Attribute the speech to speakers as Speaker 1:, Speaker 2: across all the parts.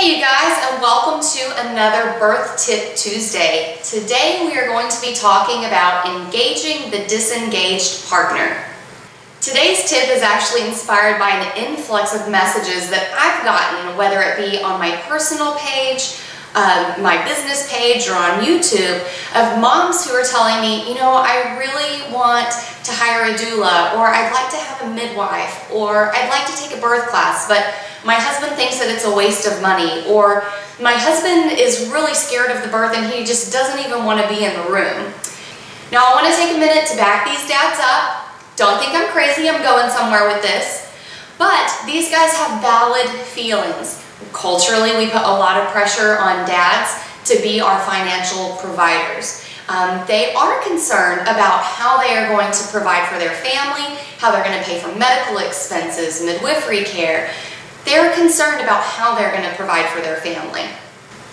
Speaker 1: Hey you guys, and welcome to another Birth Tip Tuesday. Today we are going to be talking about engaging the disengaged partner. Today's tip is actually inspired by an influx of messages that I've gotten, whether it be on my personal page, my business page, or on YouTube, of moms who are telling me, I really want to hire a doula, or I'd like to have a midwife, or I'd like to take a birth class, but my husband thinks that it's a waste of money, or my husband is really scared of the birth and he just doesn't even want to be in the room. Now I want to take a minute to back these dads up. Don't think I'm crazy, I'm going somewhere with this. But these guys have valid feelings. Culturally, we put a lot of pressure on dads to be our financial providers. They are concerned about how they are going to provide for their family, how they're going to pay for medical expenses, midwifery care. They're concerned about how they're going to provide for their family.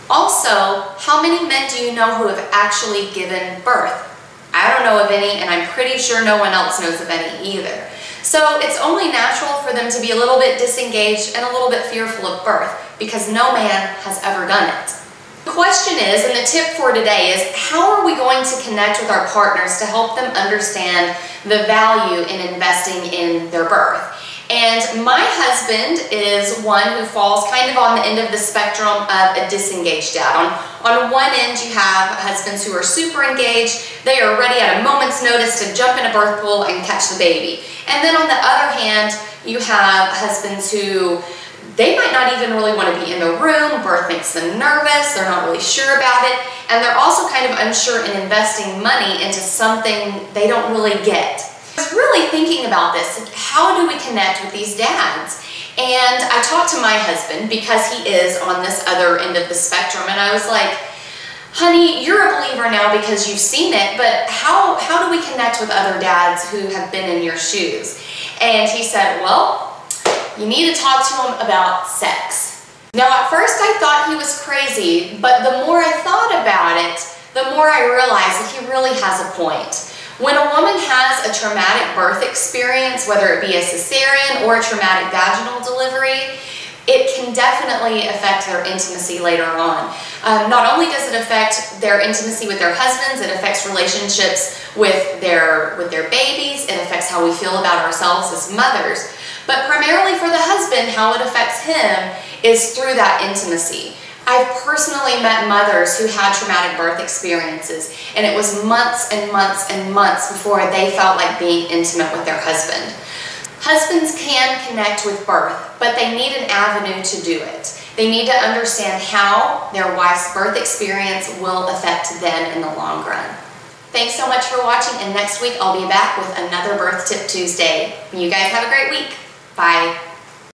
Speaker 1: Also, how many men do you know who have actually given birth? I don't know of any, and I'm pretty sure no one else knows of any either. So it's only natural for them to be a little bit disengaged and a little bit fearful of birth, because no man has ever done it. The question is, and the tip for today is, how are we going to connect with our partners to help them understand the value in investing in their birth? And my husband is one who falls kind of on the end of the spectrum of a disengaged dad. On one end, you have husbands who are super engaged. They are ready at a moment's notice to jump in a birth pool and catch the baby. And then on the other hand, you have husbands who they might not even really want to be in the room. Birth makes them nervous. They're not really sure about it. And they're also kind of unsure in investing money into something they don't really get. I was really thinking about this. How do we connect with these dads? And I talked to my husband because he is on this other end of the spectrum, and I was like, honey, you're a believer now because you've seen it, but how do we connect with other dads who have been in your shoes? And he said, well, you need to talk to him about sex. Now at first I thought he was crazy, but the more I thought about it, the more I realized that he really has a point. When a woman has a traumatic birth experience, whether it be a cesarean or a traumatic vaginal delivery, it can definitely affect their intimacy later on. Not only does it affect their intimacy with their husbands, it affects relationships with their babies, it affects how we feel about ourselves as mothers. But primarily for the husband, how it affects him is through that intimacy. I've personally met mothers who had traumatic birth experiences, and it was months and months and months before they felt like being intimate with their husband. Husbands can connect with birth, but they need an avenue to do it. They need to understand how their wife's birth experience will affect them in the long run. Thanks so much for watching, and next week I'll be back with another Birth Tip Tuesday. You guys have a great week. Bye.